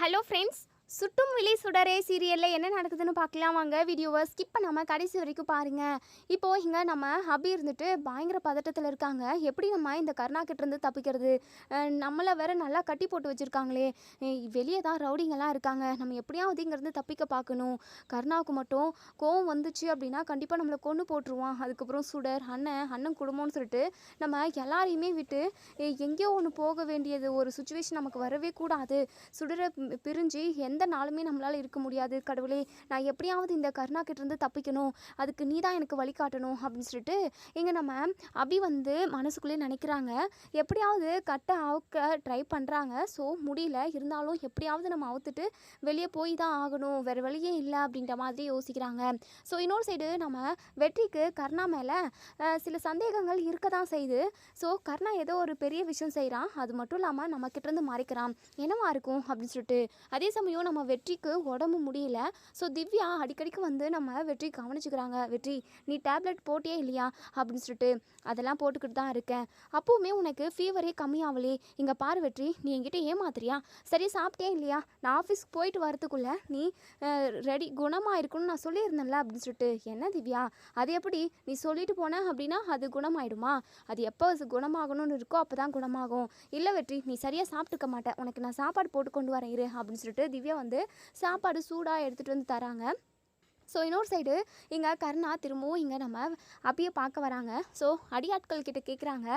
Hello friends, சுட்டும் விழி சுடரே சீரியலில் என்ன நடக்குதுன்னு பார்க்கலாம் வாங்க. வீடியோவை ஸ்கிப் பண்ணாமல் கடைசி வரைக்கும் பாருங்கள். இப்போது இங்கே நம்ம ஹபி இருந்துட்டு பயங்கர பதட்டத்தில் இருக்காங்க. எப்படி நம்ம இந்த கருணா கிட்டேருந்து தப்பிக்கிறது, நம்மளை வேற நல்லா கட்டி போட்டு வச்சுருக்காங்களே, வெளியே தான் ரவுடிங்கெல்லாம் இருக்காங்க, நம்ம எப்படியாவது இங்கேருந்து தப்பிக்க பார்க்கணும். கருணாவுக்கு மட்டும் கோவம் வந்துச்சு அப்படின்னா கண்டிப்பாக நம்மளை கொன்று போட்டுருவான். அதுக்கப்புறம் சுடர் அண்ணன் குடும்பம்னு சொல்லிட்டு நம்ம எல்லாரையுமே விட்டு எங்கேயோ ஒன்று போக வேண்டியது ஒரு சுச்சுவேஷன் நமக்கு வரவே கூடாது. சுடரை பிரிஞ்சு எந்த நாளுமே நம்மளால் இருக்க முடியாது. கடவுளே, நான் எப்படியாவது இந்த கருணா கிட்டேருந்து தப்பிக்கணும், அதுக்கு நீ தான் எனக்கு வழிகாட்டணும் அப்படின்னு சொல்லிட்டு இங்கே நம்ம அபி வந்து மனசுக்குள்ளே நினைக்கிறாங்க. எப்படியாவது கட்டை அவுக்க ட்ரை பண்ணுறாங்க. ஸோ முடியல, இருந்தாலும் எப்படியாவது நம்ம அவுத்துட்டு வெளியே போய் தான் ஆகணும், வேறு வழியே இல்லை அப்படின்ற மாதிரி யோசிக்கிறாங்க. ஸோ இன்னொரு சைடு நம்ம வெற்றிக்கு கருணா மேலே சில சந்தேகங்கள் இருக்க தான் செய்யுது. ஸோ கருணா ஏதோ ஒரு பெரிய விஷயம் செய்கிறான், அது மட்டும் இல்லாமல் நம்ம கிட்டேருந்து மறைக்கிறான், என்னவா இருக்கும் அப்படின்னு சொல்லிட்டு. அதே சமயம் நம்ம வெற்றிக்கு உடம்பு முடியல. ஸோ திவ்யா அடிக்கடிக்கு வந்து நம்ம வெற்றி கவனிச்சுக்கிறாங்க. வெற்றி, நீ டேப்லெட் போட்டியே இல்லையா அப்படின்னு சொல்லிட்டு. அதெல்லாம் போட்டுக்கிட்டு தான் இருக்கேன். அப்போவுமே உனக்கு ஃபீவரே கம்மியாகலே. இங்கே பாரு வெற்றி, நீ என்கிட்ட ஏமாத்துறியா? சரி, சாப்பிட்டே இல்லையா? நான் ஆஃபீஸ்க்கு போயிட்டு வரத்துக்குள்ளே நீ ரெடி குணமாக இருக்கணும்னு நான் சொல்லியிருந்தேன்ல அப்படின்னு சொல்லிட்டு. என்ன திவ்யா, அது எப்படி நீ சொல்லிட்டு போன அப்படின்னா அது குணமாயிடுமா? அது எப்போ குணமாகணும்னு இருக்கோ அப்போ தான் குணமாகும். இல்லை வெற்றி, நீ சரியாக சாப்பிட்டுக்க மாட்டேன், உனக்கு நான் சாப்பாடு போட்டு கொண்டு வரேன் இரு அப்படின்னு சொல்லிட்டு திவ்யா வந்து சாப்பாடு சூடாக எடுத்துகிட்டு வந்து தராங்க. ஸோ இன்னொரு சைடு இங்கே கருணா திரும்பவும் இங்கே நம்ம அப்படியே பார்க்க வராங்க. ஸோ அடியாட்கள் கிட்ட கேட்குறாங்க,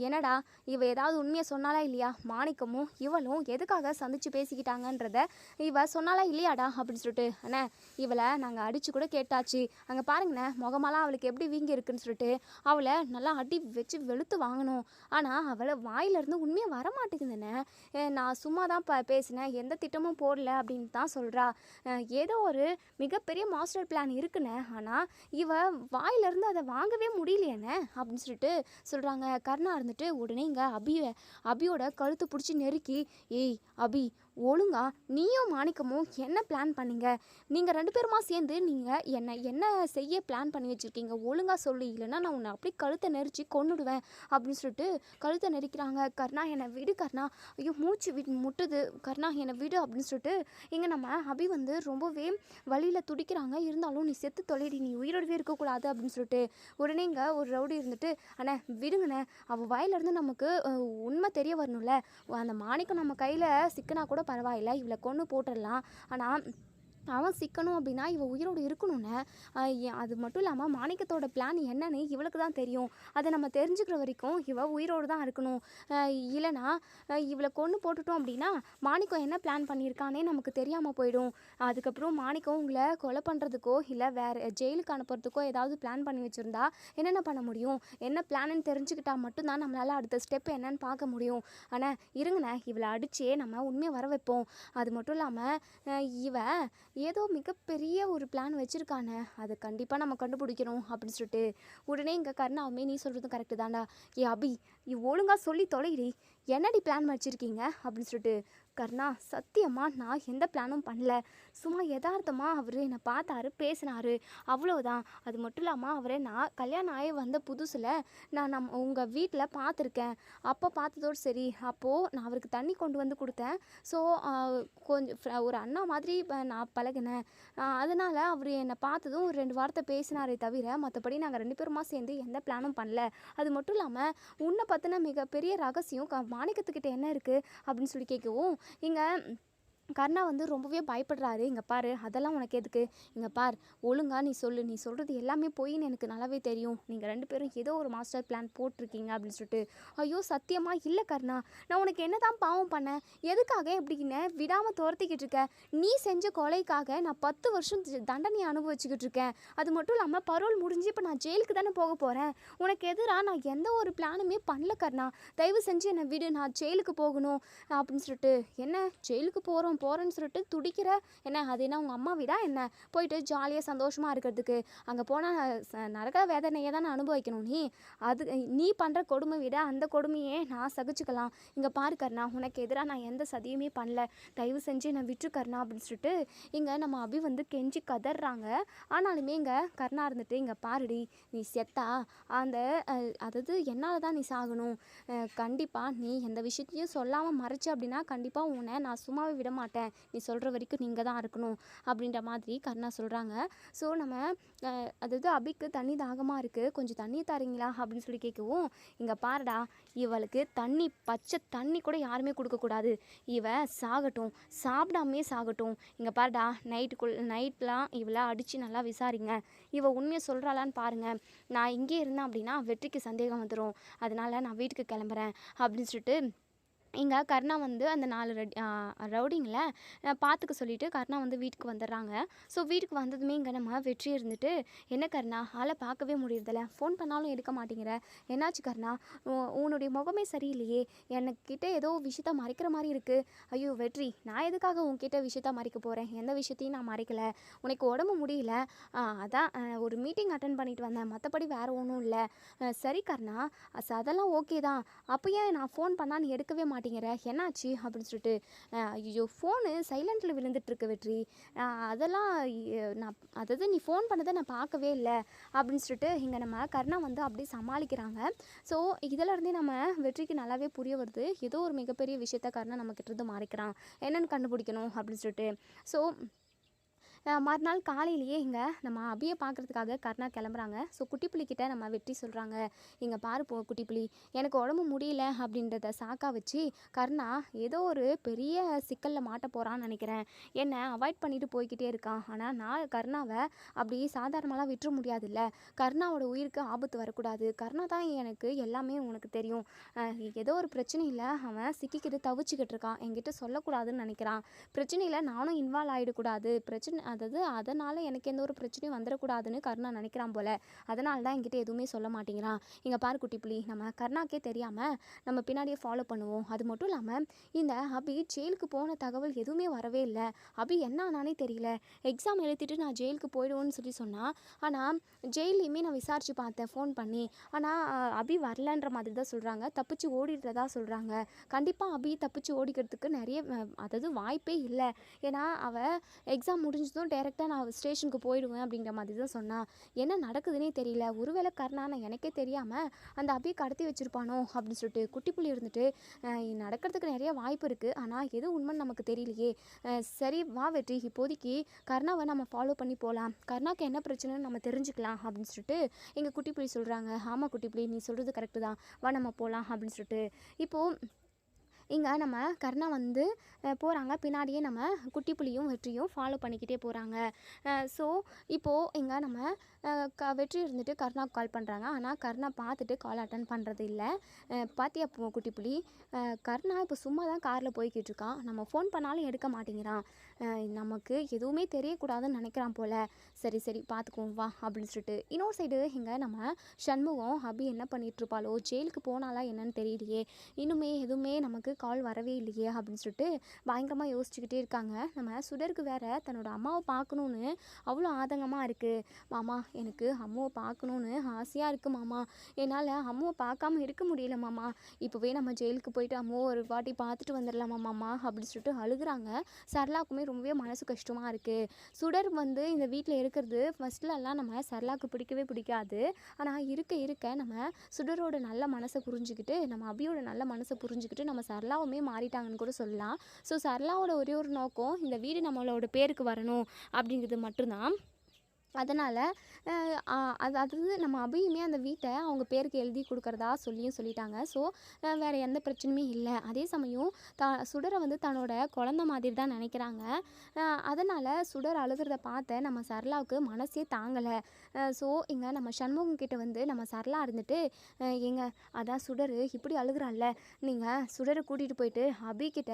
என்னடா இவ ஏதாவது உண்மையை சொன்னாலா இல்லையா? மாணிக்கமும் இவளும் எதுக்காக சந்திச்சு பேசிக்கிட்டாங்கன்றத இவ சொன்னாலா இல்லையாடா அப்படின்னு சொல்லிட்டு. அண்ணே, இவளை நாங்கள் அடித்து கூட கேட்டாச்சு, அங்கே பாருங்கண்ணே முகமெல்லாம் அவளுக்கு எப்படி வீங்கி இருக்குன்னு சொல்லிட்டு அவளை நல்லா அடி வச்சு வெளுத்து வாங்கணும். ஆனால் அவளை வாயிலிருந்து உண்மையாக வரமாட்டேங்குதுண்ணே. நான் சும்மா தான் பேசினேன், எந்த திட்டமும் போடல அப்படின்னு தான் சொல்கிறா. ஏதோ ஒரு மிகப்பெரிய மாஸ்டர் பிளான் இருக்குண்ணே, ஆனால் இவ வாயிலிருந்து அதை வாங்கவே முடியலையேண்ணே அப்படின்னு சொல்லிட்டு சொல்கிறாங்க. கருணா இருந்துட்டு உடனே இங்கே அபியோட கழுத்து பிடிச்சி நெருக்கி, ஏய் அபி, ஒழுங்கா நீயும் மாணிக்கமும் என்ன பிளான் பண்ணீங்க? நீங்கள் 2 பேருமா சேர்ந்து நீங்கள் என்ன செய்ய பிளான் பண்ணி வச்சுருக்கீங்க? ஒழுங்காக சொல்லி, இல்லைன்னா நான் உன்னை அப்படியே கழுத்தை நெரிச்சு கொன்னுடுவேன் அப்படின்னு சொல்லிட்டு கழுத்தை நெரிக்கிறாங்க. கருணா, என்னை விடு கருணா, ஐயோ மூச்சு முட்டுது கருணா, என்னை விடு அப்படின்னு சொல்லிட்டு இங்கே நம்ம அபி வந்து ரொம்பவே வழியில் துடிக்கிறாங்க. இருந்தாலும் நீ செத்து தொலைடி, நீ உயிரோடவே இருக்கக்கூடாது அப்படின்னு சொல்லிட்டு உடனே இங்கே ஒரு ரவுடி இருந்துட்டு, அண்ணே விடுங்கண்ணே, அவள் வாயிலிருந்து நமக்கு உண்மை தெரிய வரணும்ல. அந்த மாணிக்கம் நம்ம கையில் சிக்கனா கூட பரவாயில்ல, இவளை கொன்று போட்டுடலாம். ஆனால் அவன் சிக்கணும் அப்படின்னா இவள் உயிரோடு இருக்கணும்னு. அது மட்டும் இல்லாமல் மாணிக்கத்தோட பிளான் என்னன்னு இவளுக்கு தான் தெரியும். அதை நம்ம தெரிஞ்சுக்கிற வரைக்கும் இவள் உயிரோடு தான் இருக்கணும். இல்லைனா இவளை கொன்று போட்டுட்டோம் அப்படின்னா மாணிக்கம் என்ன பிளான் பண்ணியிருக்கானே நமக்கு தெரியாமல் போயிடும். அதுக்கப்புறம் மாணிக்கம் உங்களை கொலை பண்ணுறதுக்கோ இல்லை வேறு ஜெயிலுக்கு அனுப்புறதுக்கோ ஏதாவது பிளான் பண்ணி வச்சுருந்தா என்னென்ன பண்ண முடியும்? என்ன பிளான்னு தெரிஞ்சுக்கிட்டால் மட்டும்தான் நம்மளால் அடுத்த ஸ்டெப் என்னன்னு பார்க்க முடியும். ஆனால் இருங்கண்ணே, இவளை அடிச்சே நம்ம உண்மையை வர வைப்போம். அது மட்டும் இல்லாமல் இவ ஏதோ மிகப்பெரிய ஒரு பிளான் வச்சுருக்கானே, அதை கண்டிப்பாக நம்ம கண்டுபிடிக்கணும் அப்படின்னு சொல்லிட்டு உடனே இங்கே கருணாவுமே, நீ சொல்கிறதும் கரெக்டு தான்டா, ஏ அபி ஒழுங்காக சொல்லி தொலைடி, என்னடி பிளான் வச்சுருக்கீங்க அப்படின்னு சொல்லிட்டு. கருணா, சத்தியமாக நான் எந்த பிளானும் பண்ணல, சும்மா யதார்த்தமாக அவர் என்னை பார்த்தாரு, பேசினார், அவ்வளோதான். அது மட்டும் இல்லாமல் அவரை நான் கல்யாணம் ஆகி வந்த புதுசில் நான் உங்கள் வீட்டில் பார்த்துருக்கேன். அப்போ பார்த்ததோடு சரி, அப்போது நான் அவருக்கு தண்ணி கொண்டு வந்து கொடுத்தேன். ஸோ கொஞ்சம் ஒரு அண்ணா மாதிரி நான் பழகினேன். அதனால் அவர் என்னை பார்த்ததும் ஒரு 2 வார்த்தை பேசினாரே தவிர மற்றபடி நாங்கள் 2 பேருமா சேர்ந்து எந்த பிளானும் பண்ணல. அது மட்டும் இல்லாமல் உன்னை பற்றின மிகப்பெரிய ரகசியம் மாணிக்கத்துக்கிட்ட என்ன இருக்குது அப்படின்னு சொல்லி கேட்கவும் இங்கே கருணா வந்து ரொம்பவே பயப்படுறாரு. இங்கே பாரு, அதெல்லாம் உனக்கு எதுக்கு? இங்கே பார், ஒழுங்கா நீ சொல்லு, நீ சொல்கிறது எல்லாமே பொய்ன்னு எனக்கு நல்லாவே தெரியும். நீங்கள் 2 பேரும் ஏதோ ஒரு மாஸ்டர் பிளான் போட்டிருக்கீங்க அப்படின்னு சொல்லிட்டு. ஐயோ சத்தியமாக இல்லை கருணா, நான் உனக்கு என்ன தான் பாவம் பண்ணேன்? எதுக்காக எப்படின்னு விடாமல் துரத்திக்கிட்டு இருக்க? நீ செஞ்ச கொலைக்காக நான் 10 வருஷம் தண்டனையை அனுபவிச்சுக்கிட்டு இருக்கேன். அது மட்டும் இல்லாமல் பரோல் முடிஞ்சு இப்போ நான் ஜெயிலுக்கு தானே போக போகிறேன். உனக்கு எதிராக நான் எந்த ஒரு பிளானுமே பண்ணல கருணா, தயவு செஞ்சு என்னை விடு, நான் ஜெயிலுக்கு போகணும் அப்படின்னு சொல்லிட்டு. என்ன ஜெயிலுக்கு போகிறேன்னு சொல்லிட்டு துடிக்கிற? என்ன அது என்ன உங்கள் அம்மா வீடா என்ன? போயிட்டு ஜாலியாக சந்தோஷமாக இருக்கிறதுக்கு அங்கே போனால் நரக வேதனையை தானே அனுபவிக்கணும் நீ. அது நீ பண்ணுற கொடுமை விட அந்த கொடுமையே நான் சகிச்சுக்கலாம். இங்கே பாரு கருணா, உனக்கு எதிராக நான் எந்த சதியுமே பண்ணல, தயவு செஞ்சு என்னை விட்டு கருணா அப்படின்னு சொல்லிட்டு இங்கே நம்ம அபி வந்து கெஞ்சி கதறாங்க. ஆனாலுமே இங்கே கருணா இருந்துட்டு, இங்கே பாருடி, நீ செத்தா அந்த அதாவது என்னால் தான் நீ சாகணும். கண்டிப்பாக நீ எந்த விஷயத்தையும் சொல்லாமல் மறைச்சு அப்படின்னா கண்டிப்பாக உன்னை நான் சும்மாவே விட மாட்டேன். மாட்டேன், நீ சொல்கிற வரைக்கும் நீங்கள் தான் இருக்கணும் அப்படின்ற மாதிரி கருணா சொல்கிறாங்க. ஸோ நம்ம அதாவது அபிக்கு தண்ணி தாகமாக இருக்குது, கொஞ்சம் தண்ணி தரீங்களா அப்படின்னு சொல்லி கேட்கவும், இங்கே பாருடா, இவளுக்கு தண்ணி பச்சை தண்ணி கூட யாருமே கொடுக்கக்கூடாது, இவ சாகட்டும், சாப்பிடாமே சாகட்டும். இங்கே பாருடா, நைட்லாம் இவளை அடித்து நல்லா விசாரிங்க, இவ உண்மையை சொல்கிறாளான்னு பாருங்கள். நான் இங்கே இருந்தேன் அப்படின்னா வெற்றிக்கு சந்தேகம் வந்துடும், அதனால் நான் வீட்டுக்கு கிளம்புறேன் அப்படின்னு சொல்லிட்டு இங்கே கருணா வந்து அந்த 4 ரவுடிங்களை பார்த்துக்க சொல்லிவிட்டு கருணா வந்து வீட்டுக்கு வந்துடுறாங்க. ஸோ வீட்டுக்கு வந்ததுமே இங்கே நம்ம வெற்றி இருந்துட்டு, என்ன கருணா ஆளை பார்க்கவே முடியறதில்ல, ஃபோன் பண்ணாலும் எடுக்க மாட்டேங்கிற, என்னாச்சு கருணா, உன்னுடைய முகமே சரியில்லையே, எனக்கிட்ட ஏதோ விஷயத்த மறைக்கிற மாதிரி இருக்குது. ஐயோ வெற்றி, நான் எதுக்காக உன்கிட்ட விஷயத்த மறைக்க போகிறேன், எந்த விஷயத்தையும் நான் மறைக்கலை, உனக்கு உடம்பு முடியல, அதான் ஒரு மீட்டிங் அட்டன் பண்ணிட்டு வந்தேன், மற்றபடி வேறு ஒன்றும் இல்லை. சரி கருணா, அதெல்லாம் ஓகே தான், அப்போ ஏன் நான் ஃபோன் பண்ணால் நீ எடுக்கவே மாட்டேங்கிற, என்னாச்சு அப்படின்னு சொல்லிட்டு, ஐயோ ஃபோனு சைலண்டில் விழுந்துட்டுருக்கு வெற்றி, அதெல்லாம் நான் அதாவது நீ ஃபோன் பண்ணதை நான் பார்க்கவே இல்லை அப்படின்னு சொல்லிட்டு இங்கே நம்ம கருணா வந்து அப்படியே சமாளிக்கிறாங்க. ஸோ இதிலருந்தே நம்ம வெற்றிக்கு நல்லாவே புரிய வருது, ஏதோ ஒரு மிகப்பெரிய விஷயத்த கருணா நம்மக்கிட்ட இருந்து மறைக்கிறான், என்னென்னு கண்டுபிடிக்கணும் அப்படின்னு சொல்லிட்டு. ஸோ மறுநாள் காலையிலேயே இங்கே நம்ம அபியை பார்க்குறதுக்காக கருணா கிளம்புறாங்க. ஸோ குட்டிப்புலிக்கிட்ட நம்ம வெற்றி சொல்கிறாங்க, இங்கே பாரு குட்டிப்புலி, எனக்கு உடம்பு முடியல அப்படின்றத சாக்கா வச்சு கருணா ஏதோ ஒரு பெரிய சிக்கலில் மாட்ட போகிறான்னு நினைக்கிறேன், என்னை அவாய்ட் பண்ணிட்டு போய்கிட்டே இருக்கான், ஆனால் நான் கருணாவை அப்படி சாதாரணமாலாம் விட்டுற முடியாதுல்ல, கருணாவோட உயிருக்கு ஆபத்து வரக்கூடாது, கருணா தான் எனக்கு எல்லாமே உனக்கு தெரியும், ஏதோ ஒரு பிரச்சனையில் அவன் சிக்கிக்கிட்டு தவிச்சிக்கிட்டு இருக்கான், என்கிட்ட சொல்லக்கூடாதுன்னு நினைக்கிறான், பிரச்சனையில் நானும் இன்வால்வ் ஆகிடக்கூடாது, அதாவது அதனால் எனக்கு எந்த ஒரு பிரச்சனையும் வந்துடக்கூடாதுன்னு கருணா நினைக்கிறான் போல், அதனால தான் என்கிட்ட எதுவுமே சொல்ல மாட்டேங்கிறான். இங்கே பாரு குட்டிப்புலி, நம்ம கருணாக்கே தெரியாமல் நம்ம பின்னாடியே ஃபாலோ பண்ணுவோம். அது மட்டும் இல்லாமல் இந்த அபி ஜெயிலுக்கு போன தகவல் எதுவுமே வரவே இல்லை, அபி என்ன ஆனானே தெரியல, எக்ஸாம் எழுதிட்டு நான் ஜெயிலுக்கு போயிடுவோன்னு சொல்லி சொன்னான், ஆனால் ஜெயிலையுமே நான் விசாரித்து பார்த்தேன் ஃபோன் பண்ணி, ஆனால் அபி வரலன்ற மாதிரி தான் சொல்கிறாங்க, தப்பிச்சு ஓடிடுறதா சொல்கிறாங்க. கண்டிப்பாக அபி தப்பிச்சு ஓடிக்கிறதுக்கு நிறைய அதாவது வாய்ப்பே இல்லை, ஏன்னா அவள் எக்ஸாம் முடிஞ்சதும் டேரெக்டாக நான் ஸ்டேஷனுக்கு போயிடுவேன் அப்படிங்கிற மாதிரி தான் சொன்னான். என்ன நடக்குதுன்னே தெரியல, ஒருவேளை கருணானை எனக்கே தெரியாமல் அந்த அபியை கடத்தி வச்சுருப்பானோ அப்படின்னு சொல்லிட்டு குட்டிப்புலி இருந்துட்டு, நடக்கிறதுக்கு நிறைய வாய்ப்பு இருக்குது, ஆனால் எது உண்மைன்னு நமக்கு தெரியலையே, சரி வா வெற்றி, இப்போதைக்கு கருணாவை நம்ம ஃபாலோ பண்ணி போகலாம், கருணாக்கு என்ன பிரச்சனைன்னு நம்ம தெரிஞ்சுக்கலாம் அப்படின்னு சொல்லிட்டு எங்கள் குட்டிப்புலி சொல்கிறாங்க. ஆமாம் குட்டிப்புலி, நீ சொல்கிறது கரெக்டு தான், வா நம்ம போகலாம் அப்படின்னு சொல்லிட்டு இப்போது இங்கே நம்ம கருணா வந்து போகிறாங்க, பின்னாடியே நம்ம குட்டிப்புலியும் வெற்றியும் ஃபாலோ பண்ணிக்கிட்டே போகிறாங்க. ஸோ இப்போது இங்கே நம்ம வெற்றி இருந்துட்டு கருணாவுக்கு கால் பண்ணுறாங்க, ஆனால் கருணா பார்த்துட்டு கால் அட்டன் பண்ணுறது இல்லை. பாத்தியா குட்டிப்புலி, கருணா இப்போ சும்மா தான் காரில் போய்கிட்டு இருக்கான், நம்ம ஃபோன் பண்ணாலும் எடுக்க மாட்டேங்கிறான், நமக்கு எதுவுமே தெரியக்கூடாதுன்னு நினைக்கிறான் போல், சரி சரி பார்த்துக்குவோம் வா அப்படின்னு சொல்லிட்டு இன்னொரு சைடு இங்கே நம்ம சண்முகம் அபி என்ன பண்ணிகிட்ருப்பாளோ, ஜெயிலுக்கு போனாலா என்னன்னு தெரியலையே, இன்னுமே எதுவுமே நமக்கு கால் வரவே இல்லையே அப்படின்னு சொல்லிட்டு பயங்கரமாக யோசிச்சுக்கிட்டே இருக்காங்க. நம்ம சுடருக்கு வேற தன்னோட அம்மாவை பார்க்கணுன்னு அவ்வளோ ஆதங்கமாக இருக்குது, மாமா எனக்கு அம்மாவை பார்க்கணுன்னு ஆசையாக இருக்குது மாமா, என்னால் அம்மாவை பார்க்காம இருக்க முடியல மாமா, இப்போவே நம்ம ஜெயிலுக்கு போயிட்டு அம்மாவை ஒரு வாட்டி பார்த்துட்டு வந்துடலாமா மாமா அப்படின்னு சொல்லிட்டு அழுகுறாங்க. சரளாக்குமே ரொம்பவே மனசு கஷ்டமாக இருக்குது. சுடர் வந்து இந்த வீட்டில் இருக்கிறது ஃபஸ்ட்லலாம் நம்ம சரளாக்கு பிடிக்கவே பிடிக்காது, ஆனால் இருக்க இருக்க நம்ம சுடரோட நல்ல மனசை புரிஞ்சுக்கிட்டு, நம்ம அபியோட நல்ல மனசை புரிஞ்சுக்கிட்டு நம்ம சரளாவுமே மாறிட்டாங்கன்னு கூட சொல்லலாம். ஸோ சரளாவோட ஒரே ஒரு நோக்கம் இந்த வீடு நம்மளோட பேருக்கு வரணும் அப்படிங்கிறது மட்டும்தான். அதனால் அதாவது நம்ம அபியுமே அந்த வீட்டை அவங்க பேருக்கு எழுதி கொடுக்குறதா சொல்லிட்டாங்க. ஸோ வேறு எந்த பிரச்சனையுமே இல்லை. அதே சமயம் சுடரை வந்து தன்னோட குழந்த மாதிரி தான் நினைக்கிறாங்க. அதனால் சுடர் அழுகிறத பார்த்த நம்ம சரளாவுக்கு மனசே தாங்கலை. ஸோ இங்கே நம்ம சண்முகம் கிட்ட வந்து நம்ம சரளா இருந்துட்டு, எங்க அதான் சுடர் இப்படி அழுகிறாள்ல, நீங்கள் சுடரை கூட்டிகிட்டு போயிட்டு அபிக்கிட்ட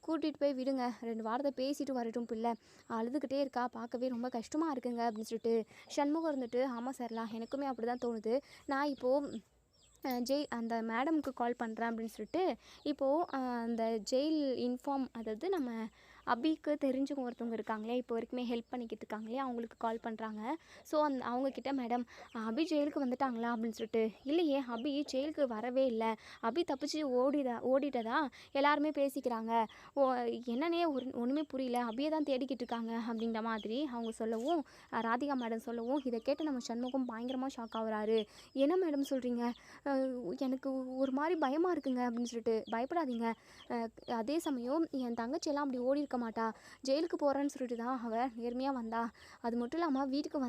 கூட்டிகிட்டு போய் விடுங்க, 2 வாரத்தை பேசிட்டு வரட்டும், பிள்ளை அழுதுகிட்டே இருக்கா, பார்க்கவே ரொம்ப கஷ்டமாக இருக்குங்க அப்படின்னு சொல்லிட்டு சண்முகம் இருந்துட்டு, ஆமாம் சரளா எனக்குமே அப்படி தான் தோணுது, நான் இப்போது அந்த மேடமுக்கு கால் பண்ணுறேன் அப்படின்னு சொல்லிட்டு இப்போது அந்த ஜெயில் இன்ஃபார்ம், அதாவது நம்ம அபிக்கு தெரிஞ்சவங்க ஒருத்தவங்க இருக்காங்களே, இப்போ வரைக்குமே ஹெல்ப் பண்ணிக்கிட்டு இருக்காங்களே, அவங்களுக்கு கால் பண்ணுறாங்க. ஸோ அவங்கக்கிட்ட மேடம் அபி ஜெயிலுக்கு வந்துட்டாங்களா அப்படின்னு சொல்லிட்டு, இல்லையே அபி ஜெயிலுக்கு வரவே இல்லை, அபி தப்பிச்சு ஓடிட்டதா எல்லாருமே பேசிக்கிறாங்க. ஓ என்னன்னே ஒன்றுமே புரியல, அபியை தான் தேடிக்கிட்டு இருக்காங்க அப்படின்ற மாதிரி அவங்க சொல்லவும், ராதிகா மேடம் சொல்லவும், இதை கேட்டு நம்ம சண்முகம் பயங்கரமாக ஷாக் ஆகுறாரு. என்ன மேடம் சொல்கிறீங்க, எனக்கு ஒரு மாதிரி பயமாக இருக்குங்க அப்படின்னு சொல்லிட்டு, பயப்படாதீங்க, அதே சமயம் என் தங்கச்சியெல்லாம் அப்படி ஓடி இருக்க மாட்டா, ஜெயிலுக்கு போகிறேன்னு சொல்லிட்டு தான் அவள் நேர்மையாக வந்தா. அது மட்டும் இல்லாமல் வீட்டுக்கு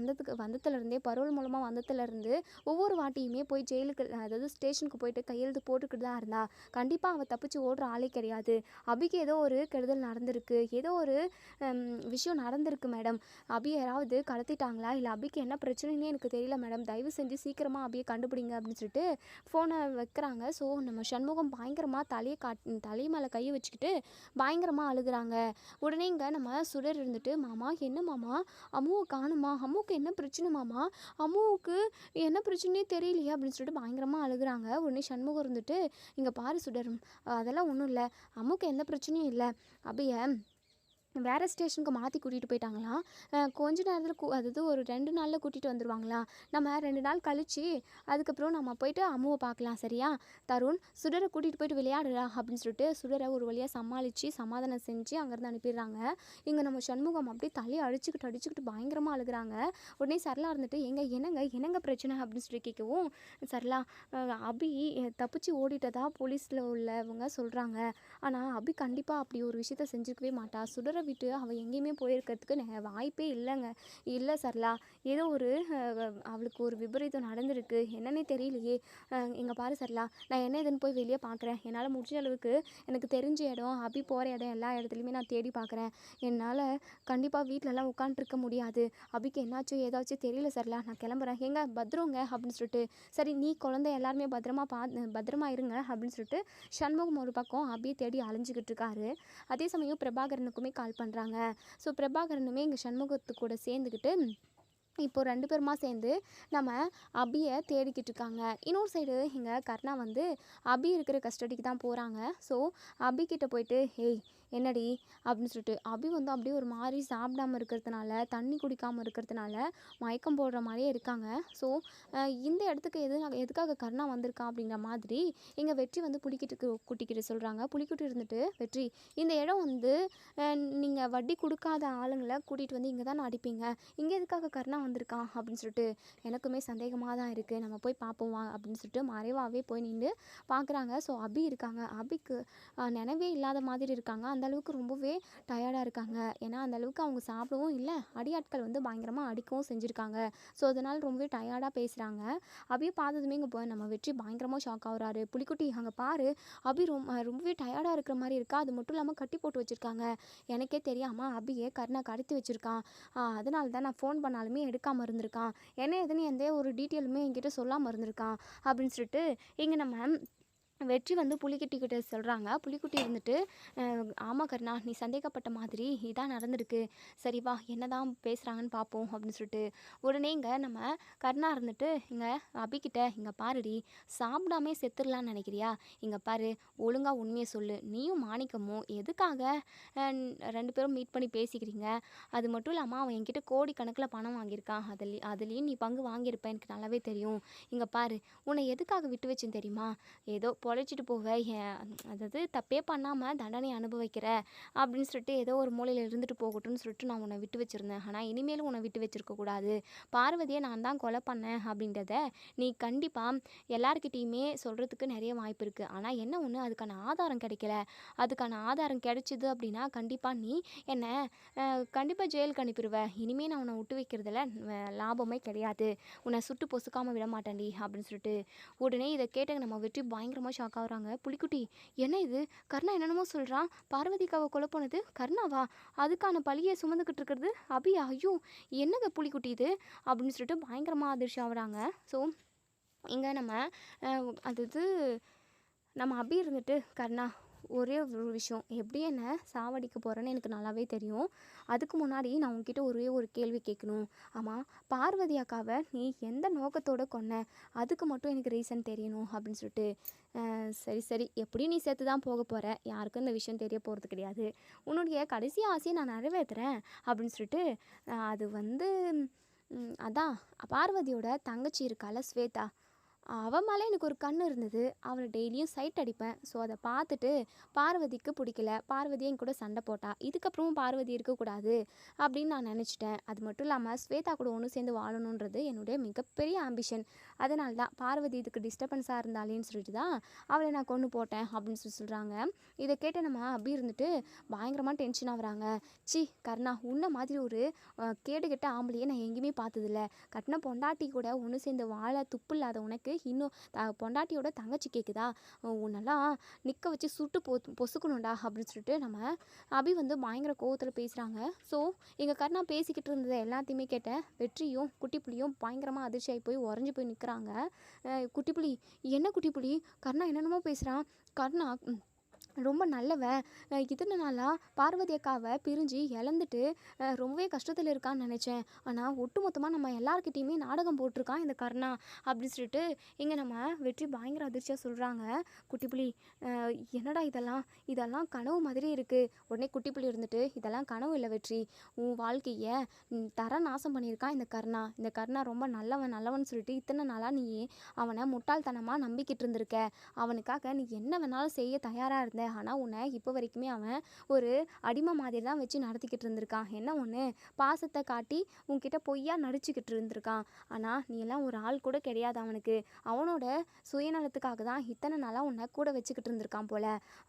வந்ததுலேருந்தே பரோல் மூலமாக வந்ததுலேருந்து ஒவ்வொரு வாட்டியுமே போய் ஜெயிலுக்கு, அதாவது ஸ்டேஷனுக்கு போயிட்டு கையெழுத்து போட்டுக்கிட்டு தான் இருந்தா. கண்டிப்பாக அவள் தப்பிச்சு ஓடுற ஆளே கிடையாது. அபிக்கு ஏதோ ஒரு கெடுதல் நடந்திருக்கு, ஏதோ ஒரு விஷயம் நடந்திருக்கு மேடம். அபி யாராவது கடத்திட்டாங்களா, இல்லை அபிக்கு என்ன பிரச்சனைன்னே எனக்கு தெரியல மேடம், தயவு செஞ்சு சீக்கிரமாக அபியை கண்டுபிடிங்க அப்படின்னு சொல்லிட்டு ஃபோனை வைக்கிறாங்க. ஸோ நம்ம சண்முகம் பயங்கரமாக தலை மேலே கையை வச்சுக்கிட்டு பயங்கரமாக அழுகுறாங்க. உடனே இங்கே நம்ம சுடர் இருந்துட்டு, மாமா என்ன மாமா, அம்முவை காணுமா, அம்முவுக்கு என்ன பிரச்சனை மாமா, அம்முவுக்கு என்ன பிரச்சனையே தெரியலையே அப்படின்னு சொல்லிட்டு பயங்கரமாக அழுகுறாங்க. உடனே சண்முகம் இருந்துட்டு, இங்கே பாரு சுடர், அதெல்லாம் ஒன்றும் இல்லை, அம்முக்கு எந்த பிரச்சனையும் இல்லை, அபியை வேறு ஸ்டேஷனுக்கு மாற்றி கூட்டிகிட்டு போயிட்டாங்களாம். கொஞ்ச நேரத்தில் அதாவது ஒரு 2 நாளில் கூட்டிகிட்டு வந்துடுவாங்களாம். நம்ம 2 நாள் கழித்து அதுக்கப்புறம் நம்ம போயிட்டு அம்முவை பார்க்கலாம், சரியா தருண், சுடரை கூட்டிகிட்டு போயிட்டு விளையாடுறா அப்படின்னு சொல்லிட்டு சுடரை ஒரு வழியாக சமாளித்து சமாதானம் செஞ்சு அங்கேருந்து அனுப்பிடுறாங்க. இங்கே நம்ம சண்முகம் அப்படியே தலையை அடிச்சுக்கிட்டு பயங்கரமாக அழுகுறாங்க. உடனே சரளா இருந்துட்டு, என்னங்க பிரச்சனை அப்படின்னு சொல்லி கேட்கவும், சரளா அபி தப்பிச்சு ஓடிட்டதா போலீஸில் உள்ளவங்க சொல்கிறாங்க, ஆனால் அபி கண்டிப்பாக அப்படி ஒரு விஷயத்த செஞ்சுக்கவே மாட்டா, சுடரை விட்டு அவள் எங்கேயுமே போயிருக்கிறதுக்கு வாய்ப்பே இல்லைங்க. இல்லை சரளா, ஏதோ ஒரு அவளுக்கு ஒரு விபரீதம் நடந்திருக்கு, என்னன்னே தெரியலையே. இங்கே பாரு சரளா, நான் என்ன இதுன்னு போய் வெளியே பார்க்குறேன், என்னால் முடிஞ்ச அளவுக்கு எனக்கு தெரிஞ்ச இடம், அபி போகிற இடம் எல்லா இடத்துலையுமே நான் தேடி பார்க்குறேன். என்னால் கண்டிப்பாக வீட்டிலலாம் உட்காந்துருக்க முடியாது, அபிக்கு என்னாச்சும் ஏதாச்சும் தெரியல சரளா, நான் கிளம்புறேன், எங்க பத்திரங்க அப்படின்னு சொல்லிட்டு, சரி நீ குழந்தை எல்லாருமே பத்திரமா இருங்க அப்படின்னு சொல்லிட்டு சண்முகம் ஒரு பக்கம் அபியை தேடி அலைஞ்சிக்கிட்டு இருக்காரு. அதே சமயம் பிரபாகரனுக்குமே கால் பண்ணுறாங்க. ஸோ பிரபாகரனுமே இங்கே சண்முகத்து கூட சேர்ந்துக்கிட்டு இப்போ 2 பேருமா சேர்ந்து நம்ம அபியை தேடிக்கிட்டு இருக்காங்க. இன்னொரு சைடு இங்கே கர்ணா வந்து அபி இருக்கிற கஸ்டடிக்கு தான் போகிறாங்க. ஸோ அபிக்கிட்ட போயிட்டு, ஹேய் என்னடி அப்படின்னு சொல்லிட்டு, அபி வந்து அப்படியே ஒரு மாதிரி சாப்பிடாமல் இருக்கிறதுனால, தண்ணி குடிக்காமல் இருக்கிறதுனால மயக்கம் போடுற மாதிரியே இருக்காங்க. ஸோ இந்த இடத்துக்கு எதுக்காக கர்ணா வந்திருக்கா அப்படிங்கிற மாதிரி இங்கே வெற்றி வந்து கூட்டிக்கிட்டு சொல்கிறாங்க. புலிக்குட்டி இருந்துட்டு, வெற்றி இந்த இடம் வந்து நீங்கள் வட்டி கொடுக்காத ஆளுங்களை கூட்டிகிட்டு வந்து இங்கே தான் அடிப்பீங்க, இங்கே எதுக்காக கர்ணா வந்திருக்கான் அப்படின்னு சொல்லிட்டு எனக்குமே சந்தேகமாக தான் இருக்குது, நம்ம போய் பார்ப்போம் வா அப்படின்னு சொல்லிட்டு மறைவாகவே போய் நின்று பார்க்குறாங்க. ஸோ அபி இருக்காங்க, அபிக்கு நினைவே இல்லாத மாதிரி இருக்காங்க, அந்தளவுக்கு ரொம்பவே டயர்டாக இருக்காங்க. ஏன்னா அந்தளவுக்கு அவங்க சாப்பிடவும் இல்லை, அடியாட்கள் வந்து பயங்கரமாக அடிக்கவும் செஞ்சுருக்காங்க. ஸோ அதனால் ரொம்பவே டயர்டாக பேசுகிறாங்க. அபியை பார்த்ததுமே இங்கே போய் நம்ம வெற்றி பயங்கரமாக ஷாக் ஆகுறாரு. புலிக்குட்டி அங்கே பாரு, அபி ரொம்பவே டயர்டாக இருக்கிற மாதிரி இருக்கா, அது மட்டும் இல்லாமல் கட்டி போட்டு வச்சுருக்காங்க, எனக்கே தெரியாமல் அபியை கர்ணா கடத்தி வச்சுருக்கான், அதனால தான் நான் ஃபோன் பண்ணாலுமே எடுக்காமல் இருந்திருக்கான், என்ன எதுன்னு எந்த ஒரு டீட்டெயிலுமே என்கிட்ட சொல்லாமல் இருந்திருக்கான் அப்படின்னு சொல்லிட்டு இங்கே நம்ம வெற்றி வந்து புலிக்குட்டிக்கிட்ட சொல்கிறாங்க. புலிக்குட்டி இருந்துட்டு, ஆமாம் கர்ணா, நீ சந்தேகப்பட்ட மாதிரி இதான் நடந்திருக்கு, சரி வா என்ன தான் பேசுகிறாங்கன்னு பார்ப்போம் அப்படின்னு சொல்லிட்டு உடனே இங்கே நம்ம கர்ணா இருந்துட்டு, இங்கே அபிக்கிட்ட, இங்கே பாருடி, சாப்பிடாமே செத்துடலான்னு நினைக்கிறியா, இங்கே பாரு ஒழுங்காக உண்மையை சொல்லு, நீயும் மாணிக்கமும் எதுக்காக 2 பேரும் மீட் பண்ணி பேசிக்கிறீங்க, அது மட்டும் இல்லாமல் அவன் என்கிட்ட கோடிக்கணக்கில் பணம் வாங்கியிருக்கான், அதுலேயும் நீ பங்கு வாங்கியிருப்பேன், எனக்கு நல்லாவே தெரியும், இங்கே பாரு உன்னை எதுக்காக விட்டு வச்சேன்னு தெரியுமா, ஏதோ பொழைச்சிட்டு போக, அதாவது தப்பே பண்ணாமல் தண்டனை அனுபவிக்கிற அப்படின்னு சொல்லிட்டு ஏதோ ஒரு மூலையில் இருந்துட்டு போகட்டும்னு சொல்லிட்டு நான் உன்னை விட்டு வச்சுருந்தேன், ஆனால் இனிமேலும் உன்னை விட்டு வச்சுருக்கக்கூடாது, பார்வதியை நான் தான் கொலை பண்ணேன் அப்படின்றத நீ கண்டிப்பாக எல்லாருக்கிட்டேயுமே சொல்கிறதுக்கு நிறைய வாய்ப்பு இருக்குது, ஆனால் என்ன ஒன்று, அதுக்கான ஆதாரம் கிடைக்கல, அதுக்கான ஆதாரம் கிடைச்சிது அப்படின்னா கண்டிப்பாக நீ என்னை கண்டிப்பாக ஜெயிலுக்கு அனுப்பிடுவேன், இனிமேல் நான் உன்னை விட்டு வைக்கிறதுல லாபமே கிடையாது, உன்னை சுட்டு பொசுக்காமல் விட மாட்டேன்டி அப்படின்னு சொல்லிட்டு உடனே இதை கேட்டு நம்ம வெற்றி பயங்கரமாக ஷாக் ஆகுறாங்க. புலிக்குட்டி என்ன இது, கர்ணா என்னென்னமோ சொல்கிறான், பார்வதிக்காவை கொலை போனது கர்ணாவா, அதுக்கான பழியை சுமந்துக்கிட்டு இருக்கிறது அபியா, ஐயோ என்னங்க புலிக்குட்டி இது அப்படின்னு சொல்லிட்டு பயங்கரமாக அதிர்ச்சி ஆகுறாங்க. ஸோ இங்கே நம்ம அதாவது நம்ம அபி இருந்துட்டு, கர்ணா ஒரே ஒரு விஷயம், எப்படி என்ன சாவடிக்க போகிறேன்னு எனக்கு நல்லாவே தெரியும். அதுக்கு முன்னாடி நான் உன்கிட்ட ஒரே ஒரு கேள்வி கேட்கணும். ஆமாம், பார்வதி அக்காவை நீ எந்த நோக்கத்தோடு கொன்ன, அதுக்கு மட்டும் எனக்கு ரீசன் தெரியணும் அப்படின்னு சொல்லிட்டு. சரி சரி, எப்படி நீ சேர்த்து தான் போக போகிற, யாருக்கும் இந்த விஷயம் தெரிய போகிறது கிடையாது. உன்னுடைய கடைசி ஆசையை நான் நிறைவேற்றுறேன் அப்படின்னு சொல்லிட்டு. அது வந்து அதான் பார்வதியோட தங்கச்சி இருக்கால ஸ்வேதா, அவ மேலே எனக்கு ஒரு கண் இருந்தது. அவளை டெய்லியும் சைட் அடிப்பேன். ஸோ அதை பார்த்துட்டு பார்வதிக்கு பிடிக்கல. பார்வதியை என் கூட சண்டை போட்டா. இதுக்கப்புறமும் பார்வதி இருக்கக்கூடாது அப்படின்னு நான் நினச்சிட்டேன். அது மட்டும் இல்லாமல் ஸ்வேதா கூட ஒன்று சேர்ந்து வாழணுன்றது என்னுடைய மிகப்பெரிய ஆம்பிஷன். அதனால தான் பார்வதி இதுக்கு டிஸ்டர்பன்ஸாக இருந்தாலேன்னு சொல்லிட்டு தான் அவளை நான் கொண்டு போட்டேன் அப்படின்னு சொல்கிறாங்க. இதை கேட்டு நம்ம அப்படி இருந்துட்டு பயங்கரமாக டென்ஷன் ஆகுறாங்க. சி கர்ணா, உன்ன மாதிரி ஒரு கேடுகெட்ட ஆம்பளையே நான் எங்கேயுமே பார்த்ததில்ல. கட்டின பொண்டாட்டி கூட ஒன்று சேர்ந்து வாழ துப்பு இல்லாத உனக்கு இன்னும் பொண்டாட்டியோட தங்கச்சி கேட்குதா, உன்னெல்லாம் நிற்க வச்சு சுட்டு பொசுக்கணும்டா அப்படின்னு சொல்லிட்டு நம்ம அபி வந்து பயங்கர கோவத்தில் பேசுகிறாங்க. ஸோ எங்கள் கர்ணா பேசிக்கிட்டு இருந்ததை எல்லாத்தையுமே கேட்டேன். வெற்றியும் குட்டிப்புலியும் பயங்கரமாக அதிர்ச்சியாகி போய் உறைஞ்சி போய் நிற்கிறாங்க. குட்டிப்புலி, என்ன குட்டிப்புலி, கர்ணா என்னென்னமோ பேசுகிறான். கர்ணா ரொம்ப நல்லவன். இத்தனை நாளாக பார்வதி அக்காவை பிரிஞ்சு இழந்துட்டு ரொம்பவே கஷ்டத்தில் இருக்கான்னு நினச்சேன். ஆனால் ஒட்டுமொத்தமாக நம்ம எல்லாருக்கிட்டேயுமே நாடகம் போட்டிருக்கான் இந்த கர்ணா அப்படின்னு சொல்லிட்டு இங்கே நம்ம வெற்றி பயங்கர அதிர்ச்சியாக சொல்கிறாங்க. குட்டிப்புலி, என்னடா இதெல்லாம் கனவு மாதிரி இருக்குது. உடனே குட்டிப்புலி இருந்துட்டு, இதெல்லாம் கனவு இல்லை வெற்றி, உன் வாழ்க்கையை தர நாசம் பண்ணியிருக்கான் இந்த கர்ணா. இந்த கர்ணா ரொம்ப நல்லவன் சொல்லிட்டு இத்தனை நாளாக நீ அவனை முட்டாள்தனமாக நம்பிக்கிட்டு இருந்திருக்க. அவனுக்காக நீ என்ன வேணாலும் செய்ய தயாராக இருந்த. ஆனால் உன்னை இப்போ வரைக்குமே அவன் ஒரு அடிமை மாதிரி தான் வச்சு நடத்திக்கிட்டு இருந்திருக்கான். என்ன ஒன்று, பாசத்தை காட்டி உன்கிட்ட பொய்யா நடிச்சுக்கிட்டு இருந்திருக்கான். ஆனால் நீ எல்லாம் ஒரு ஆள் கூட கிடையாது அவனுக்கு. அவனோட சுயநலத்துக்காக தான் இத்தனை நாளாக உன்னை கூட வச்சுக்கிட்டு இருந்திருக்கான் போல.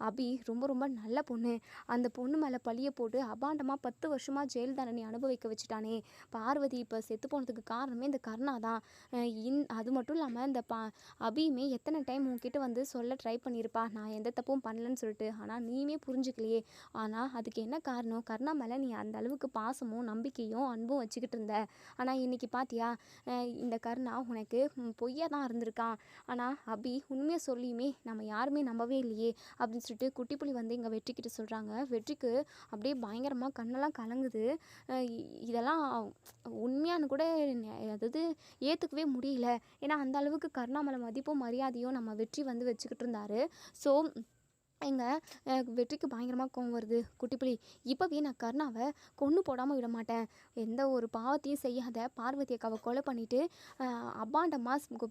அபி ரொம்ப ரொம்ப நல்ல பொண்ணு. அந்த பொண்ணு மேலே பழிய போட்டு அபாண்டமாக 10 வருஷமாக ஜெயில் தண்டனை அனுபவிக்க வச்சுட்டானே. பார்வதி இப்போ செத்து போனதுக்கு காரணமே இந்த கர்ணா தான். அது மட்டும் இல்லாமல் இந்த அபியுமே எத்தனை டைம் உன்கிட்ட வந்து சொல்ல ட்ரை பண்ணியிருப்பா, நான் எந்த தப்பும் பண்ணலன்னு சொல்லிட்டு. ஆனால் நீயுமே புரிஞ்சுக்கலையே. ஆனால் அதுக்கு என்ன காரணம், கர்ணா மேலே நீ அந்த அளவுக்கு பாசமும் நம்பிக்கையும் அன்பும் வச்சுக்கிட்டு இருந்த. ஆனால் இன்றைக்கி பார்த்தியா, இந்த கர்ணா உனக்கு பொய்யா தான் இருந்திருக்கான். ஆனால் அபி உண்மையை சொல்லியுமே நம்ம யாருமே நம்பவே இல்லையே அப்படின்னு சொல்லிட்டு குட்டிப்புலி வந்து இங்கே வெற்றிக்கிட்ட சொல்கிறாங்க. வெற்றிக்கு அப்படியே பயங்கரமாக கண்ணெல்லாம் கலங்குது. இதெல்லாம் உண்மையானு கூட அதாவது ஏற்றுக்கவே முடியல. ஏன்னா அந்த அளவுக்கு கர்ணா மேலே மதிப்பும் மரியாதையும் நம்ம வெற்றி வந்து வச்சுக்கிட்டு இருந்தாரு. ஸோ வெற்றிக்கு பயங்கரமாக கோவம் வருது. குட்டிப்புலி, இப்போவே நான் கர்ணாவை கொன்று போடாமல் விட மாட்டேன். எந்த ஒரு பாவத்தையும் செய்யாத பார்வதி அக்காவை கொலை பண்ணிவிட்டு அபாண்டமாக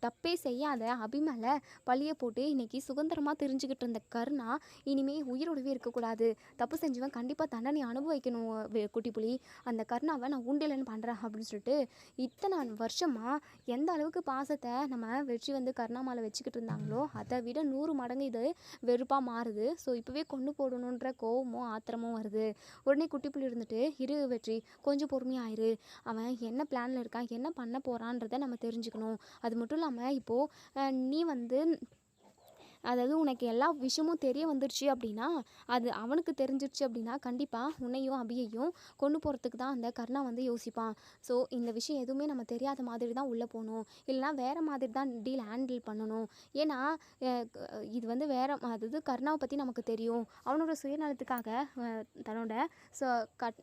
தப்பே செய்யாத அபி மேலே பழியை போட்டு இன்றைக்கி சுதந்திரமாக தெரிஞ்சுக்கிட்டு இருந்த கர்ணா இனிமேல் உயிரோடவே இருக்கக்கூடாது. தப்பு செஞ்சவன் கண்டிப்பாக தண்டனை அனுபவிக்கணும். குட்டிப்புலி, அந்த கர்ணாவை நான் உண்டிலன்னு பண்ணுறேன் அப்படின்னு சொல்லிட்டு இத்தனை வருஷமாக எந்த அளவுக்கு பாசத்தை நம்ம வெற்றி வந்து கர்ணா மேலே வச்சுக்கிட்டு இருந்தாங்களோ அதை விட 100 மடங்கு இது வெறுப்பாக மாறுது. ஸோ இப்போவே கொண்டு போடணுன்ற கோவமும் ஆத்திரமும் வருது. உடனே குட்டிப்புலி இருந்துட்டு, இரு வெற்றி, கொஞ்சம் பொறுமையாயிரு. அவன் என்ன பிளானில் இருக்கான், என்ன பண்ண போகிறான்றதை நம்ம தெரிஞ்சுக்கணும். அது மட்டும் இல்லாமல் இப்போது நீ வந்து அதாவது உனக்கு எல்லா விஷயமும் தெரிய வந்துருச்சு அப்படின்னா, அது அவனுக்கு தெரிஞ்சிருச்சு அப்படின்னா கண்டிப்பாக உன்னையும் அபியையும் கொண்டு போகிறதுக்கு தான் அந்த கர்ணா வந்து யோசிப்பான். ஸோ இந்த விஷயம் எதுவுமே நம்ம தெரியாத மாதிரி தான் உள்ளே போகணும். இல்லைனா வேறு மாதிரி தான் டீல் ஹேண்டில் பண்ணணும். ஏன்னா இது வந்து அதாவது கர்ணாவை பற்றி நமக்கு தெரியும். அவனோட சுயநலத்துக்காக தன்னோட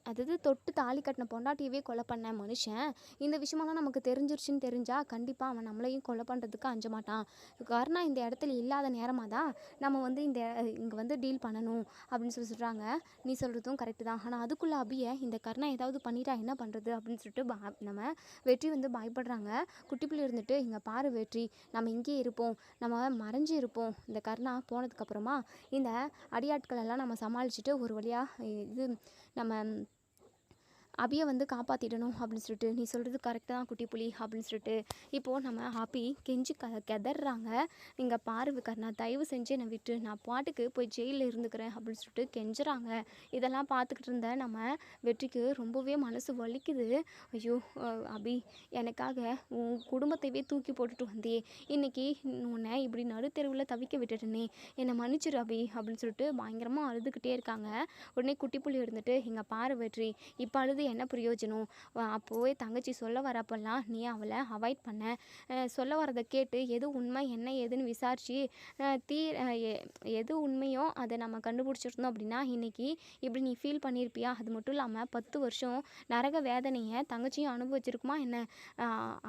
அதாவது தொட்டு தாலி கட்டின பொண்டாட்டியவே கொலை பண்ண மனுஷன் இந்த விஷயமெல்லாம் நமக்கு தெரிஞ்சிருச்சுன்னு தெரிஞ்சால் கண்டிப்பாக அவன் நம்மளையும் கொலை பண்ணுறதுக்கு அஞ்ச மாட்டான். கர்ணா இந்த இடத்துல இல்லாத நேரமாக தான் நம்ம வந்து இங்கே வந்து டீல் பண்ணணும் அப்படின்னு சொல்கிறாங்க. நீ சொல்கிறதும் கரெக்டு தான். ஆனால் அதுக்குள்ளே அபியை இந்த கர்ணா ஏதாவது பண்ணிட்டா என்ன பண்ணுறது அப்படின்னு சொல்லிட்டு நம்ம வெற்றி வந்து பயப்படுறாங்க. குட்டிப்புள்ளி இருந்துட்டு, இங்கே பாரு வெற்றி, நம்ம இங்கே இருப்போம், நம்ம மறைஞ்சு இருப்போம். இந்த கர்ணா போனதுக்கப்புறமா இந்த அடியாட்களெல்லாம் நம்ம சமாளிச்சுட்டு ஒரு வழியாக இது நம்ம அபியை வந்து காப்பாற்றிடணும் அப்படின்னு சொல்லிட்டு. நீ சொல்கிறது கரெக்டாக தான் குட்டிப்புலி அப்படின்னு சொல்லிட்டு இப்போது நம்ம அபி கெஞ்சி கெதறாங்க. இங்கே பாரு கர்ணா, தயவு செஞ்சு என்னை விட்டு நான் பாட்டுக்கு போய் ஜெயிலில் இருந்துக்கிறேன் அப்படின்னு சொல்லிட்டு கெஞ்சுறாங்க. இதெல்லாம் பார்த்துக்கிட்டு இருந்த நம்ம வெற்றிக்கு ரொம்பவே மனசு வலிக்குது. ஐயோ அபி, எனக்காக உன் குடும்பத்தையே தூக்கி போட்டுட்டு வந்தே, இன்றைக்கி உன்னை இப்படி நடுத்தெருவில் தவிக்க விட்டுட்டேனே, என்னை மன்னிச்சிரு அபி அப்படின்னு சொல்லிட்டு பயங்கரமாக அழுதுகிட்டே இருக்காங்க. உடனே குட்டிப்புலி இருந்துட்டு, இங்கே பாரு வெற்றி, இப்போ அழுது என்ன பிரயோஜனம்? அப்போவே தங்கச்சி சொல்ல வரப்பெல்லாம் நீ அவளை அவாய்ட் பண்ண. சொல்ல வரதை கேட்டு எது உண்மை என்ன ஏதுன்னு விசாரித்து தீ எது உண்மையோ அதை நம்ம கண்டுபிடிச்சிருந்தோம் அப்படின்னா இன்றைக்கி இப்படி நீ ஃபீல் பண்ணியிருப்பியா? அது மட்டும் இல்லாமல் 10 வருஷம் நரக வேதனையை தங்கச்சியும் அனுபவிச்சிருக்குமா என்ன?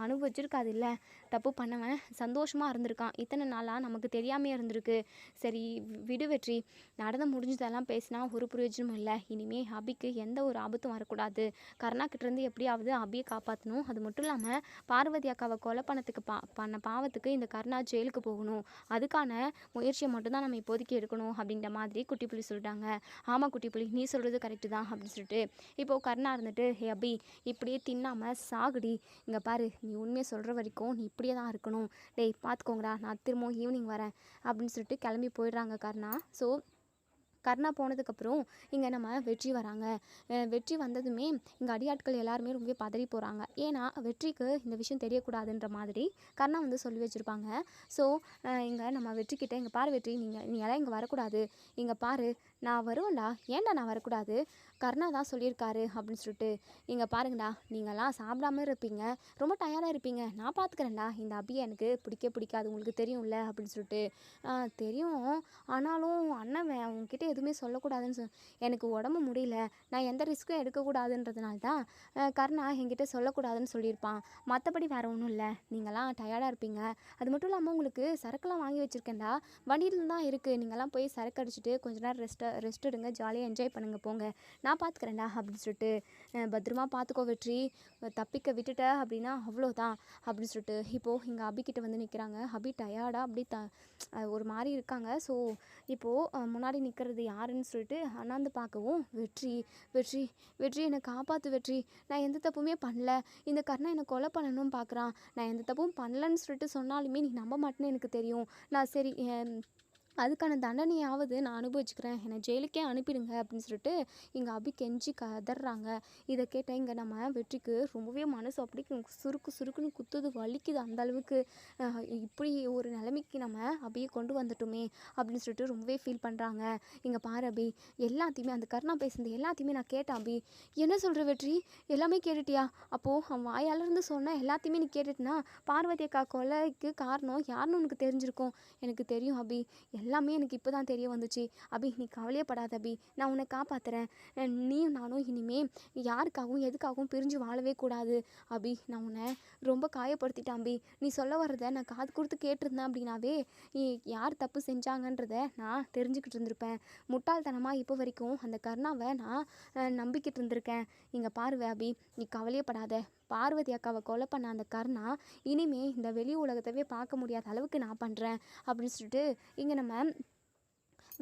அனுபவிச்சிருக்காது இல்லை. தப்பு பண்ணவன் சந்தோஷமாக இருந்திருக்கான். இத்தனை நாளாக நமக்கு தெரியாமே இருந்திருக்கு. சரி விடு வெற்றி. நடந்து முடிஞ்சதெல்லாம் பேசினா ஒரு பிரயோஜனமும் இல்லை. இனிமேல் அபிக்கு எந்த ஒரு ஆபத்தும் வரக்கூடாது. கருணா கிட்டேருந்து எப்படியாவது அபியை காப்பாற்றணும். அது மட்டும் இல்லாமல் பார்வதி அக்காவை கொலை பண்ணத்துக்கு பண்ண பாவத்துக்கு இந்த கருணா ஜெயிலுக்கு போகணும். அதுக்கான முயற்சியை மட்டும்தான் நம்ம இப்போதைக்கு எடுக்கணும் அப்படின்ற மாதிரி குட்டி புலி சொல்லிட்டாங்க. ஆமாம் குட்டி புலி, நீ சொல்கிறது கரெக்டு தான் அப்படின்னு சொல்லிட்டு இப்போது கருணா இருந்துட்டு, ஹே அபி, இப்படியே தின்னாமல் சாகுடி. இங்கே பாரு, நீ உண்மையை சொல்கிற வரைக்கும் நீ இப்படியே தான் இருக்கணும். டேய் பார்த்துக்கோங்கடா, நான் திரும்பவும் ஈவினிங் வரேன் அப்படின்னு சொல்லிட்டு கிளம்பி போயிடுறாங்க கருணா. ஸோ கருணா போனதுக்கப்புறம் இங்கே நம்ம வெற்றி வராங்க. வெற்றி வந்ததுமே இங்கே அடியாட்கள் எல்லாருமே ரொம்ப பதறி போகிறாங்க. ஏன்னா வெற்றிக்கு இந்த விஷயம் தெரியக்கூடாதுன்ற மாதிரி கருணா வந்து சொல்லி வச்சுருப்பாங்க. ஸோ இங்கே நம்ம வெற்றிக்கிட்ட, இங்கே பாரு வெற்றி, நீ எல்லாம் இங்கே வரக்கூடாது. இங்கே பாரு, நான் வருவேன்டா. ஏன்டா நான் வரக்கூடாது? கருணா தான் சொல்லியிருக்காரு அப்படின்னு சொல்லிட்டு, இங்கே பாருங்கடா, நீங்கள்லாம் சாப்பிடாம இருப்பீங்க, ரொம்ப டயர்டாக இருப்பீங்க, நான் பார்த்துக்கிறேன்டா. இந்த அபியை எனக்கு பிடிக்காது, உங்களுக்கு தெரியும்ல அப்படின்னு சொல்லிட்டு. தெரியும், ஆனாலும் அண்ணன் உங்ககிட்ட எதுவுமே சொல்லக்கூடாதுன்னு எனக்கு உடம்பு முடியல, நான் எந்த ரிஸ்க்கும் எடுக்கக்கூடாதுன்றதுனால தான் கருணா என்கிட்ட சொல்லக்கூடாதுன்னு சொல்லியிருப்பான். மற்றபடி வேறு ஒன்றும் இல்லை. நீங்களாம் டயர்டாக இருப்பீங்க. அது மட்டும் இல்லாமல் உங்களுக்கு சரக்குலாம் வாங்கி வச்சுருக்கேன்டா, வண்டியில் தான் இருக்குது. நீங்கள்லாம் போய் சரக்கு அடிச்சுட்டு கொஞ்ச நேரம் ரெஸ்ட் எடுங்க, ஜாலியாக என்ஜாய் பண்ணுங்க, போங்க, நான் பார்த்துக்கிறேன்டா அப்படின்னு சொல்லிட்டு. பத்திரமா பார்த்துக்கோ வெற்றி, தப்பிக்க விட்டுட்ட அப்படின்னா அவ்வளோதான் அப்படின்னு சொல்லிட்டு இப்போது இங்கே அபிக்கிட்ட வந்து நிற்கிறாங்க. அபி டயர்டாக அப்படி ஒரு மாதிரி இருக்காங்க. ஸோ இப்போது முன்னாடி நிற்கிறது யாருன்னு சொல்லிட்டு அண்ணாந்து பார்க்கவும், வெற்றி வெற்றி வெற்றி என்னை காப்பாற்று வெற்றி, நான் எந்த தப்புமே பண்ணல, இந்த கருணா என்னை கொலை பண்ணணும்னு பார்க்குறான், நான் எந்த தப்பும் பண்ணலன்னு சொல்லிட்டு சொன்னாலுமே நீ நம்ப மாட்டேன்னு எனக்கு தெரியும், நான் சரி அதுக்கான தண்டனையாவது நான் அனுபவிச்சுக்கிறேன், என்னை ஜெயிலுக்கே அனுப்பிடுங்க அப்படின்னு சொல்லிட்டு இங்கே அபி கெஞ்சி கதறாங்க. இதை கேட்ட இங்கே நம்ம வெற்றிக்கு ரொம்பவே மனசு அப்படி சுருக்குன்னு குத்துது, வலிக்குது. அந்த அளவுக்கு இப்படி ஒரு நிலைமைக்கு நம்ம அபியை கொண்டு வந்துட்டோமே அப்படின்னு சொல்லிட்டு ரொம்பவே ஃபீல் பண்ணுறாங்க. இங்கே பாரு அபி, எல்லாத்தையுமே அந்த கருணா பேசுனது எல்லாத்தையுமே நான் கேட்டேன் அபி. என்ன சொல்கிற வெற்றி, எல்லாமே கேட்டுட்டியா? அப்போது அவன் வாயாலேருந்து சொன்ன எல்லாத்தையுமே நீ கேட்டுட்டுனா பார்வதி அக்கா கொலைக்கு காரணம் யாருன்னு உனக்கு தெரிஞ்சிருக்கும். எனக்கு தெரியும் அபி, எல்லாமே எனக்கு இப்போ தான் தெரிய வந்துச்சு. அபி நீ கவலையப்படாத அபி, நான் உன்னை காப்பாற்றுறேன். நீயும் நானும் இனிமேல் யாருக்காகவும் எதுக்காகவும் பிரிஞ்சு வாழவே கூடாது அபி. நான் உன்னை ரொம்ப காயப்படுத்திட்டேன் அபி. நீ சொல்ல வர்றதை நான் காது கொடுத்து கேட்டிருந்தேன் அப்படின்னாவே யார் தப்பு செஞ்சாங்கன்றத நான் தெரிஞ்சுக்கிட்டு இருந்திருப்பேன். முட்டாள்தனமாக இப்போ வரைக்கும் அந்த கருணாவை நான் நம்பிக்கிட்டு இருந்திருக்கேன். இங்கே பாருவே அபி, நீ கவலையப்படாத. பார்வதி அக்காவை கொலை பண்ண அந்த கருணா இனிமே இந்த வெளி உலகத்தவே பார்க்க முடியாத அளவுக்கு நான் பண்ணுறேன் அப்படின்னு சொல்லிட்டு இங்கே நம்ம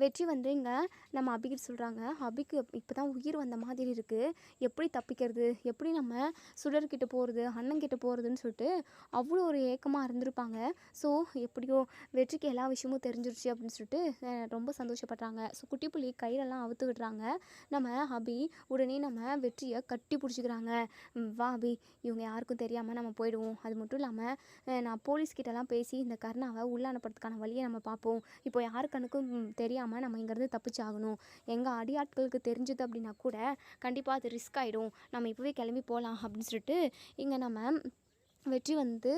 வெற்றி வந்து இங்கே நம்ம அபிகிட்ட சொல்கிறாங்க. அபிக்கு இப்போ தான் உயிர் வந்த மாதிரி இருக்குது, எப்படி தப்பிக்கிறது, எப்படி நம்ம சுடர்கிட்ட போகிறது, அண்ணங்கிட்ட போகிறதுன்னு சொல்லிட்டு அவ்வளோ ஒரு ஏக்கமாக இருந்திருப்பாங்க. ஸோ எப்படியோ வெற்றிக்கு எல்லா விஷயமும் தெரிஞ்சிருச்சு அப்படின்னு சொல்லிட்டு ரொம்ப சந்தோஷப்படுறாங்க. ஸோ குட்டி புள்ளி கையிலலாம் அவுத்து விடுறாங்க. நம்ம அபி உடனே நம்ம வெற்றியை கட்டி பிடிச்சிக்கிறாங்க. வா அபி, இவங்க யாருக்கும் தெரியாமல் நம்ம போயிடுவோம். அது மட்டும் இல்லாமல் நான் போலீஸ்கிட்டலாம் பேசி இந்த கருணாவை உள்ள அனுப்புறதுக்கான வழியை நம்ம பார்ப்போம். இப்போ யாரு கண்ணுக்கும் தெரியாமல் நம்ம இங்கேருந்து தப்பிச்சாகணும். எங்கள் அடியாட்களுக்கு தெரிஞ்சது அப்படின்னா கூட கண்டிப்பாக அது ரிஸ்க் ஆகிடும். நம்ம இப்போவே கிளம்பி போகலாம் அப்படின்னு சொல்லிட்டு இங்கே நம்ம வெற்றி வந்து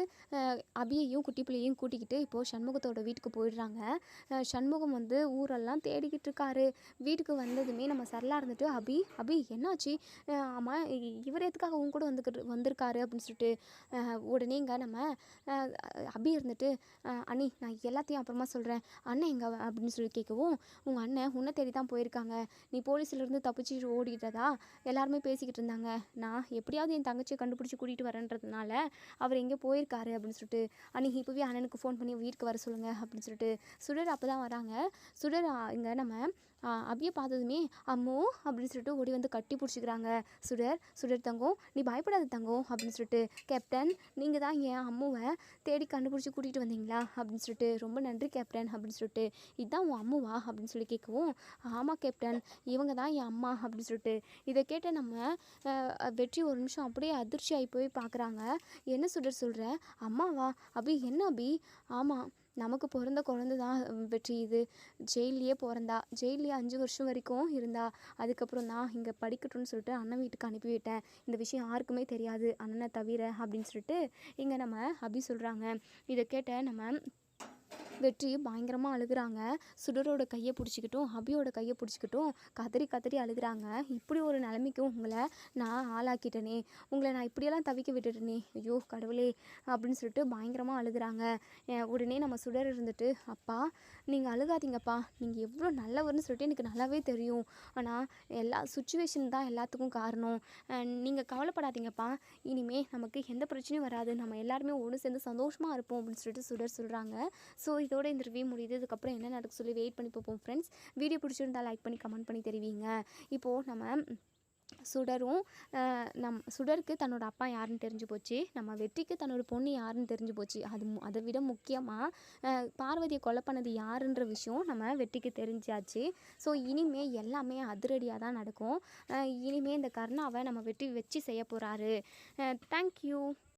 அபியையும் குட்டி பிள்ளையும் கூட்டிக்கிட்டு இப்போது சண்முகத்தோட வீட்டுக்கு போயிடுறாங்க. சண்முகம் வந்து ஊரெல்லாம் தேடிக்கிட்டு இருக்காரு. வீட்டுக்கு வந்ததுமே நம்ம சரளா இருந்துட்டு, அபி அபி என்னாச்சு? ஆமாம், இவர் எதுக்காக உன் கூட வந்திருக்காரு அப்படின்னு சொல்லிட்டு உடனே இங்கே நம்ம அபி இருந்துட்டு, அண்ணி நான் எல்லாத்தையும் அப்புறமா சொல்கிறேன், அண்ணன் எங்கே அப்படின்னு சொல்லி கேட்கவும், உங்கள் அண்ணன் உன்னை தேடி தான் போயிருக்காங்க, நீ போலீஸ்லேருந்து தப்பிச்சு ஓடிக்கிட்டதா எல்லாருமே பேசிக்கிட்டு இருந்தாங்க. நான் எப்படியாவது என் தங்கச்சியை கண்டுபிடிச்சி கூட்டிகிட்டு வரேன்றதுனால அவர் எங்கே போயிருக்காரு அப்படின்னு சொல்லிட்டு, அன்றைக்கி இப்போவே அண்ணனுக்கு ஃபோன் பண்ணி வீட்டுக்கு வர சொல்லுங்கள் அப்படின்னு சொல்லிட்டு சுடர் அப்போ தான் வராங்க. சுடர் இங்கே நம்ம அபியை பார்த்ததுமே அம்மோ அப்படின்னு சொல்லிட்டு ஓடி வந்து கட்டி பிடிச்சிக்கிறாங்க. சுடர் தங்கம், நீ பயப்படாத தங்கம் அப்படின்னு சொல்லிட்டு, கேப்டன் நீங்கள் தான் என் அம்முவை தேடி கண்டுபிடிச்சி கூட்டிகிட்டு வந்தீங்களா அப்படின்னு சொல்லிட்டு, ரொம்ப நன்றி கேப்டன் அப்படின்னு சொல்லிட்டு, இதுதான் உன் அம்முவா அப்படின்னு சொல்லி கேட்கவும், ஆமாம் கேப்டன், இவங்க தான் என் அம்மா அப்படின்னு சொல்லிட்டு. இதை கேட்ட நம்ம வெற்றி ஒரு நிமிஷம் அப்படியே அதிர்ச்சி ஆகி போய் பார்க்குறாங்க. என்ன சுடர் சொல்கிற, அம்மாவா? அபி என்ன அபி? ஆமாம், நமக்கு பிறந்த குழந்தை தான் வெற்றி இது. ஜெயில்லையே பிறந்தா, ஜெயில்லையே 5 வருஷம் வரைக்கும் இருந்தா. அதுக்கப்புறம் தான் இங்கே படிக்கட்டும்னு சொல்லிட்டு அண்ணன் வீட்டுக்கு அனுப்பி விட்டேன். இந்த விஷயம் யாருக்குமே தெரியாது அண்ணனை தவிர அப்படின்னு சொல்லிட்டு இங்கே நம்ம அபி சொல்கிறாங்க. இதை கேட்ட நம்ம வெற்றி பயங்கரமாக அழுகுறாங்க. சுடரோட கையை பிடிச்சிக்கிட்டும் அபியோட கையை பிடிச்சிக்கிட்டும் கதறி கதறி அழுகுறாங்க. இப்படி ஒரு நிலைமைக்கும் உங்களை நான் ஆளாக்கிட்டேனே, உங்களை நான் இப்படியெல்லாம் தவிக்க விட்டுட்டேனே, ஐயோ கடவுளே அப்படின்னு சொல்லிட்டு பயங்கரமாக அழுகுறாங்க. உடனே நம்ம சுடர் இருந்துட்டு, அப்பா நீங்கள் அழுகாதீங்கப்பா, நீங்கள் எவ்வளோ நல்லவர்னு சொல்லிட்டு எனக்கு நல்லாவே தெரியும். ஆனால் எல்லா சுச்சுவேஷன் தான் எல்லாத்துக்கும் காரணம். நீங்கள் கவலைப்படாதீங்கப்பா, இனிமேல் நமக்கு எந்த பிரச்சனையும் வராது, நம்ம எல்லாருமே ஒன்று சேர்ந்து சந்தோஷமாக இருப்போம் அப்படின்னு சொல்லிட்டு சுடர் சொல்கிறாங்க. ஸோ இதோட இந்த ரிவ்யூ முடியுது. இதுக்கப்புறம் என்ன நடக்கு சொல்லி வெயிட் பண்ணி பார்ப்போம் ஃப்ரெண்ட்ஸ். வீடியோ பிடிச்சிருந்தால் லைக் பண்ணி கமெண்ட் பண்ணி தெரிவிங்க. இப்போது நம்ம சுடரும் சுடருக்கு தன்னோட அப்பா யாருன்னு தெரிஞ்சு போச்சு. நம்ம வெற்றிக்கு தன்னோட பொண்ணு யாருன்னு தெரிஞ்சு போச்சு. அதை விட முக்கியமாக பார்வதியை கொலை பண்ணது யாருன்ற விஷயம் நம்ம வெற்றிக்கு தெரிஞ்சாச்சு. ஸோ இனிமேல் எல்லாமே அதிரடியாக தான் நடக்கும். இனிமேல் இந்த கர்ணாவை நம்ம வெற்றி வச்சு செய்ய போகிறாரு. தேங்க்யூ.